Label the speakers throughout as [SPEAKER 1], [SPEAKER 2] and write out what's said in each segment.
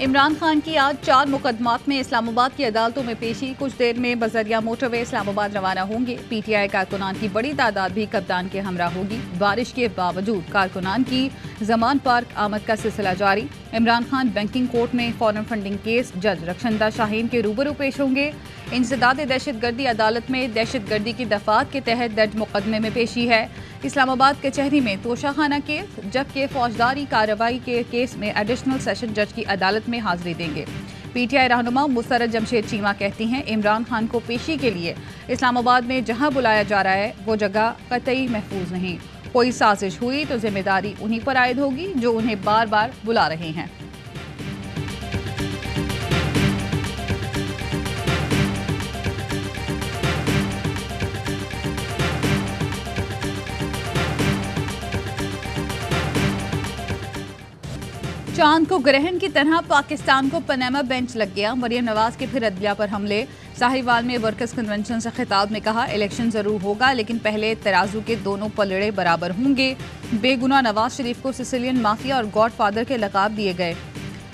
[SPEAKER 1] इमरान खान की आज 4 मुकदमात में इस्लामाबाद की अदालतों में पेशी। कुछ देर में बजरिया मोटरवे इस्लामाबाद रवाना होंगे। पीटीआई कारकुनान की बड़ी तादाद भी कप्तान के हमरा होगी। बारिश के बावजूद कारकुनान की जमान पार्क आमद का सिलसिला जारी। इमरान खान बैंकिंग कोर्ट में फॉरेन फंडिंग केस जज रक्षंदा शाहीन के रूबरू पेश होंगे। इंसदाद दहशतगर्दी अदालत में दहशतगर्दी की दफात के तहत दर्ज मुकदमे में पेशी है। इस्लामाबाद कचहरी में तोशाखाना केस, जबकि फौजदारी कार्रवाई के केस में एडिशनल सेशन जज की अदालत में हाजिरी देंगे। पीटीआई रहनुमा मुसर्रत जमशेद चीमा कहती हैं, इमरान खान को पेशी के लिए इस्लामाबाद में जहां बुलाया जा रहा है वो जगह कतई महफूज नहीं। कोई साजिश हुई तो जिम्मेदारी उन्हीं पर आयद होगी जो उन्हें बार बार बुला रहे हैं। चांद को ग्रहण की तरह पाकिस्तान को पनामा बेंच लग गया। मरियम नवाज के फिर अदलिया पर हमले। साहिवाल में वर्कर्स कन्वेंशन से खिताब में कहा, इलेक्शन जरूर होगा लेकिन पहले तराजू के दोनों पलड़े बराबर होंगे। बेगुनाह नवाज शरीफ को सिसिलियन माफिया और गॉड फादर के लकाब दिए गए।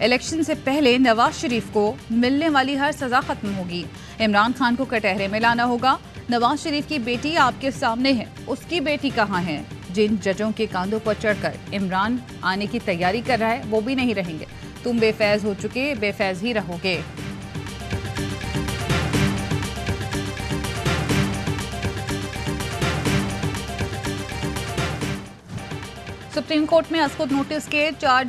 [SPEAKER 1] इलेक्शन से पहले नवाज शरीफ को मिलने वाली हर सजा खत्म होगी। इमरान खान को कटहरे में लाना होगा। नवाज शरीफ की बेटी आपके सामने है, उसकी बेटी कहाँ है? जिन जजों के कांधों पर चढ़कर इमरान आने की तैयारी कर रहा है वो भी नहीं रहेंगे। तुम बेफैज हो चुके, बेफैज ही रहोगे। सुप्रीम कोर्ट में अस्कुद नोटिस के 4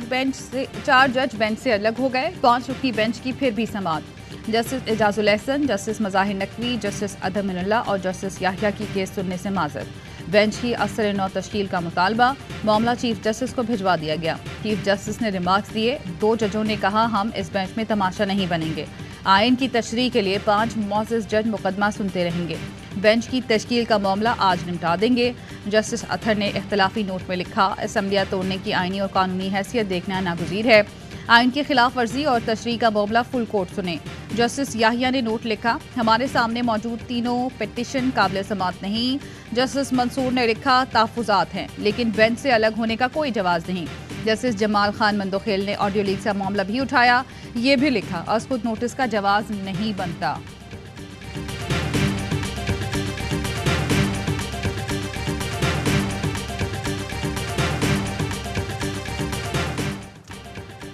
[SPEAKER 1] जज बेंच से अलग हो गए। 5 रुकनी बेंच की फिर भी समाअत। Justice Ijazul Ahsan, justice Mazahir Naqvi, justice Athar Minallah और जस्टिस याहिया की केस सुनने से माजर। बेंच की असर नौ तश्कील का मुतालबा। मामला चीफ जस्टिस को भिजवा दिया गया। चीफ जस्टिस ने रिमार्क्स दिए। 2 जजों ने कहा, हम इस बेंच में तमाशा नहीं बनेंगे। आइन की तशरीह के लिए 5 मुअज़्ज़ज़ जज मुकदमा सुनते रहेंगे। बेंच की तश्कील का मामला आज निपटा देंगे। जस्टिस अथर ने इख्तलाफी नोट में लिखा, असम्बलियाँ तोड़ने की आइनी और कानूनी हैसियत देखना नागुज़ीर है। आइन की खिलाफ वर्जी और तशरीह का मामला फुल कोर्ट सुने। जस्टिस याहिया ने नोट लिखा, हमारे सामने मौजूद तीनों पिटीशन काबिल समाअत नहीं। जस्टिस मंसूर ने लिखा, तहफ़्फ़ुज़ात हैं लेकिन बेंच से अलग होने का कोई जवाज़ नहीं। जस्टिस जमाल खान मंदोखेल ने ऑडियो लीक का मामला भी उठाया। ये भी लिखा, अस्कुद नोटिस का जवाज़ नहीं बनता।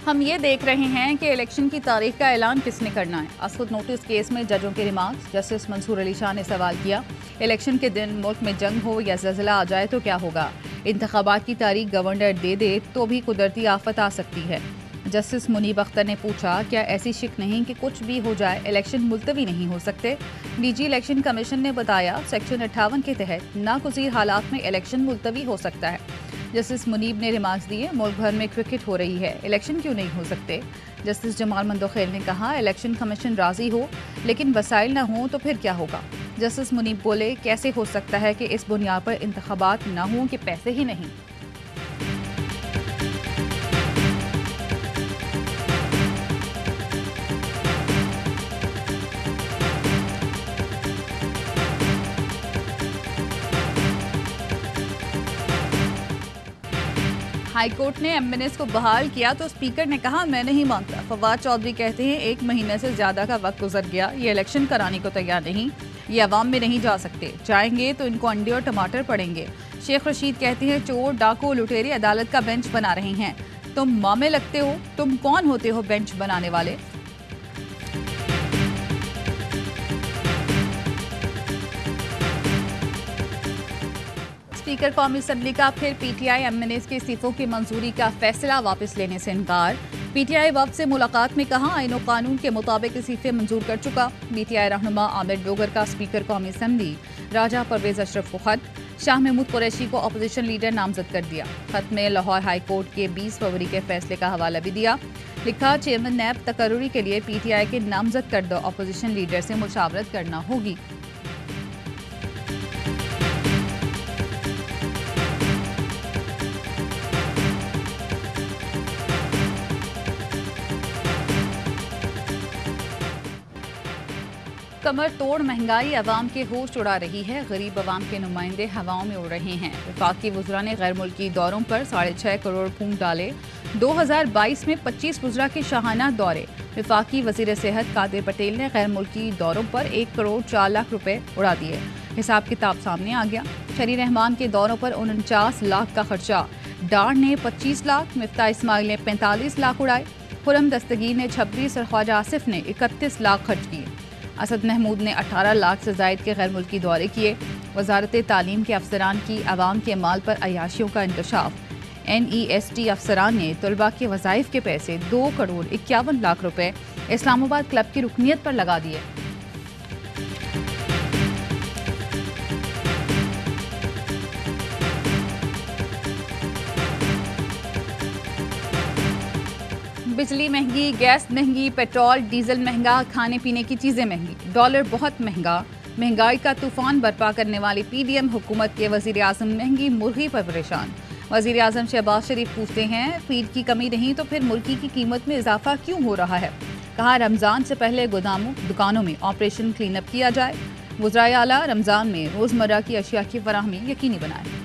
[SPEAKER 1] हम ये देख रहे हैं कि इलेक्शन की तारीख का ऐलान किसने करना है। अस्कुद नोटिस केस में जजों के रिमार्क्स। जस्टिस मंसूर अली शाह ने सवाल किया, इलेक्शन के दिन मुल्क में जंग हो या ज़लज़ला आ जाए तो क्या होगा? इंतखाबात की तारीख गवर्नर दे दे तो भी कुदरती आफत आ सकती है। जस्टिस मुनीब अख्तर ने पूछा, क्या ऐसी शिक नहीं कि कुछ भी हो जाए इलेक्शन मुलतवी नहीं हो सकते? डीजी इलेक्शन कमीशन ने बताया, सेक्शन 58 के तहत नागुज़ीर हालात में इलेक्शन मुलतवी हो सकता है। जस्टिस मुनीब ने रिमार्क्स दिए, मुल्क भर में क्रिकेट हो रही है, इलेक्शन क्यों नहीं हो सकते? जस्टिस जमाल मंदोखेल ने कहा, इलेक्शन कमीशन राजी हो लेकिन वसाइल न हो तो फिर क्या होगा? जस्टिस मुनीब बोले, कैसे हो सकता है कि इस बुनियाद पर इंतखाबात न हों कि पैसे ही नहीं? हाईकोर्ट ने एमएनएस को बहाल किया तो स्पीकर ने कहा, मैं नहीं मानता। फवाद चौधरी कहते हैं, 1 महीने से ज्यादा का वक्त गुजर गया, ये इलेक्शन कराने को तैयार नहीं, ये अवाम में नहीं जा सकते, जाएंगे तो इनको अंडे और टमाटर पड़ेंगे। शेख रशीद कहते हैं, चोर डाकू लुटेरे अदालत का बेंच बना रहे हैं, तुम मामे लगते हो, तुम कौन होते हो बेंच बनाने वाले? स्पीकर कौमी असम्बली का फिर पीटीआई एमएनएस के इस्तीफों की मंजूरी का फैसला वापस लेने से इनकार। पीटीआई वफ्द से मुलाकात में कहा, आईन और कानून के मुताबिक इस्तीफे मंजूर कर चुका। पीटीआई रहनुमा आमिर डोगर का स्पीकर कौमी असम्बली राजा परवेज अशरफ को खत। शाह महमूद कुरैशी को अपोजिशन लीडर नामजद कर दिया। खत में लाहौर हाई कोर्ट के 20 फरवरी के फैसले का हवाला भी दिया। लिखा, चेयरमैन नैब तकर्रुरी के लिए पीटीआई के नामजद करदा अपोजिशन लीडर से मुशावरत करना होगी। कमर तोड़ महंगाई अवाम के होश उड़ा रही है। गरीब अवाम के नुमाइंदे हवाओं में उड़ रहे हैं। वफाकी वज़रा ने गैर मुल्की दौरों पर 6.5 करोड़ फूंक डाले। 2022 में 25 वज़रा के शाहाना दौरे। वफाकी वज़ीर सेहत कादिर पटेल ने गैर मुल्की दौरों पर 1 करोड़ 4 लाख रुपए उड़ा दिए। हिसाब किताब सामने आ गया। शरी रहमान के दौरों पर 49 लाख का खर्चा। डार ने 25 लाख, मिफ्ता इस्माइल ने 45 लाख उड़ाए। खुरम दस्तगीर ने 26 और ख्वाजा आसिफ ने 31 लाख खर्च किए। असद महमूद ने 18 लाख से जायद के गैर मुल्की दौरे किए। वजारत तालीम के अफसरान की आवाम के माल पर अयाशियों का इंकशाफ। NEST अफसरान ने तलबा के वज़ाइफ के पैसे 2 करोड़ 51 लाख रुपए इस्लामाबाद क्लब की रुकनियत पर लगा दिए। बिजली महंगी, गैस महंगी, पेट्रोल डीजल महंगा, खाने पीने की चीज़ें महंगी, डॉलर बहुत महंगा। महंगाई का तूफान बर्पा करने वाली PDM हुकूमत के वज़ीर आज़म महंगी मुर्गी पर परेशान। वज़ीर आज़म शहबाज शरीफ पूछते हैं, फीड की कमी नहीं तो फिर मुर्गी की कीमत में इजाफा क्यों हो रहा है। कहा, रमज़ान से पहले गोदामों दुकानों में ऑपरेशन क्लीन अप किया जाए। वज़राए आला रमज़ान में रोज़मर्रा की अशिया की फराहमी यकीनी बनाए।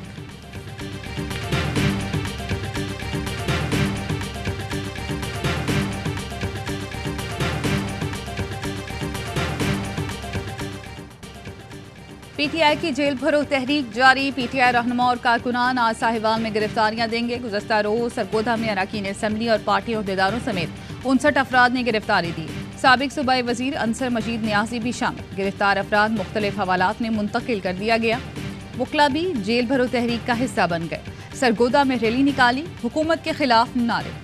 [SPEAKER 1] PTI की जेल भरो तहरीक जारी। PTI रहनुमा और कारकुनान आज साहिवाल में गिरफ्तारियां देंगे। गुज़श्ता रोज सरगोधा में अरकान असम्बली और पार्टी अहदेदारों समेत 59 अफराद ने गिरफ्तारी दी। साबिक सूबाई वजीर अंसर मजीद नियाजी भी शामिल। गिरफ्तार अफराद मुख्तलिफ हवालात में मुंतकिल कर दिया गया। वकला भी जेल भरो तहरीक का हिस्सा बन गए। सरगोधा में रैली निकाली, हुकूमत के खिलाफ नारे।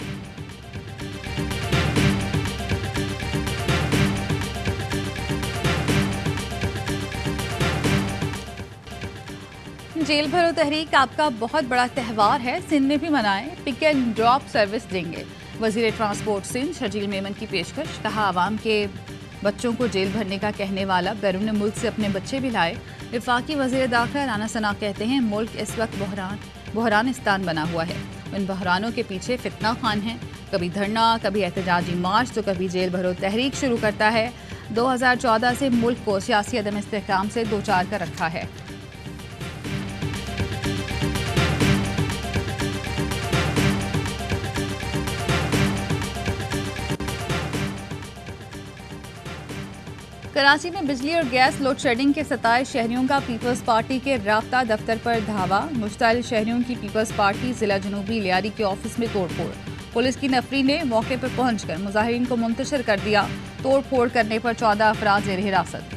[SPEAKER 1] जेल भरो तहरीक आपका बहुत बड़ा त्यौहार है, सिंध में भी मनाएं। पिक एंड ड्रॉप सर्विस देंगे। वजीर ट्रांसपोर्ट सिंध शर्जील मेमन की पेशकश। कहा, आवाम के बच्चों को जेल भरने का कहने वाला बैरून मुल्क से अपने बच्चे भी लाए। वफाकी वजीर दाखिला राना सना कहते हैं, मुल्क इस वक्त बहरानिस्तान बना हुआ है। इन बहरानों के पीछे फितना खान है। कभी धरना, कभी एहतजाजी मार्च तो कभी जेल भरो तहरीक शुरू करता है। 2014 से मुल्क को सियासी अदम इस्तेहकाम से दो चार कर रखा है। कराची में बिजली और गैस लोड शेडिंग के 27 शहरियों का पीपल्स पार्टी के राब्ता दफ्तर पर धावा। मुश्ताइल शहरियों की पीपल्स पार्टी जिला जनूबी लियारी के ऑफिस में तोड़फोड़। पुलिस की नफरी ने मौके पर पहुंचकर मुजाहिरीन को मुंतशिर कर दिया। तोड़फोड़ करने पर 14 अफराद ज़ेर हिरासत।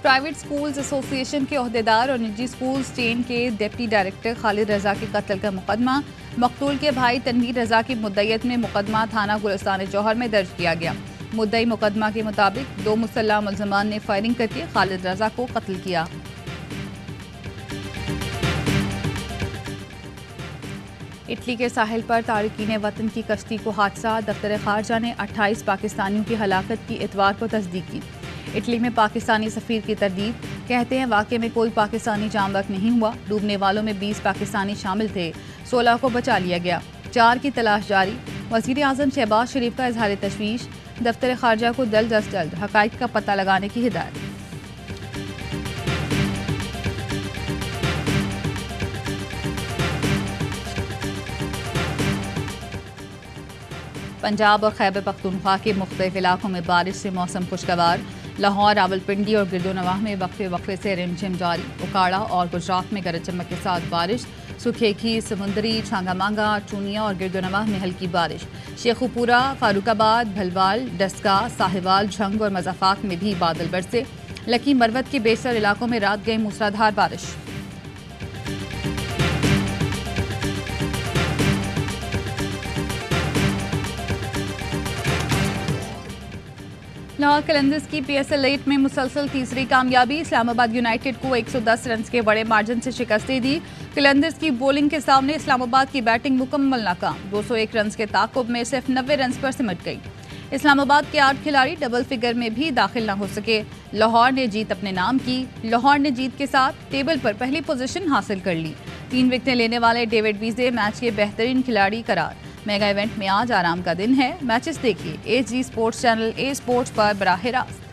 [SPEAKER 1] प्राइवेट स्कूल्स एसोसिएशन के ओहदेदार और निजी स्कूल्स चेन के डिप्टी डायरेक्टर खालिद रजा के कत्ल का मुकदमा। मकतूल के भाई तनवीर रजा की मुद्दईयत में मुकदमा थाना गुलिस्तान जौहर में दर्ज किया गया। मुद्दई मुकदमा के मुताबिक 2 मुसल्लह मुल्ज़मान ने फायरिंग करके खालिद रजा को कत्ल किया। इटली के साहिल पर तारिकीन वतन की कश्ती को हादसा। दफ्तर खारजा ने 28 पाकिस्तानियों की हलाकत की इतवार को तस्दीक की। इटली में पाकिस्तानी सफीर की तरदीद। कहते हैं, वाक़े में कोई पाकिस्तानी जामबख्श नहीं हुआ। डूबने वालों में 20 पाकिस्तानी शामिल थे। 16 को बचा लिया गया। 4 की तलाश जारी। वज़ीर आज़म शहबाज शरीफ का इजहार तशवीश। दफ्तर खारजा को जल्द अज जल्द हक़ाइक़ का पता लगाने की हिदायत। पंजाब और खैबर पख्तूनख्वा के मुख्तलिफ इलाकों में बारिश से मौसम खुशगवार। लाहौर, रावलपिंडी और गिरदोनवाह में वक्फे वक्फे से रिमझिम जारी। उकाड़ा और गुजरात में गरज चमक के साथ बारिश। सुखेखी, समुंदरी, छांगामांगा, चूनिया और गिरदोनवाह में हल्की बारिश। शेखुपुरा, फारूकाबाद, भलवाल, डस्का, साहिवाल, झंग और मज़ाफात में भी बादल बरसे। लकी मरवत के बेशतर इलाकों में रात गई मूसलाधार बारिश। लाहौर कलंदर्स की PSL 8 में मुसलसल तीसरी कामयाबी। इस्लामाबाद यूनाइटेड को 110 रन के बड़े मार्जिन से शिकस्त दे दी। कलंदर्स की बॉलिंग के सामने इस्लामाबाद की बैटिंग मुकम्मल नाकाम। 201 रन के ताक़ुब में सिर्फ 90 रन पर सिमट गई। इस्लामाबाद के 8 खिलाड़ी डबल फिगर में भी दाखिल न हो सके। लाहौर ने जीत अपने नाम की। लाहौर ने जीत के साथ टेबल पर पहली पोजीशन हासिल कर ली। 3 विकेटें लेने वाले डेविड वीजे मैच के बेहतरीन खिलाड़ी करार। मेगा इवेंट में आज आराम का दिन है। मैचेस देखिए AG sports channel A sports पर बराह रास्त।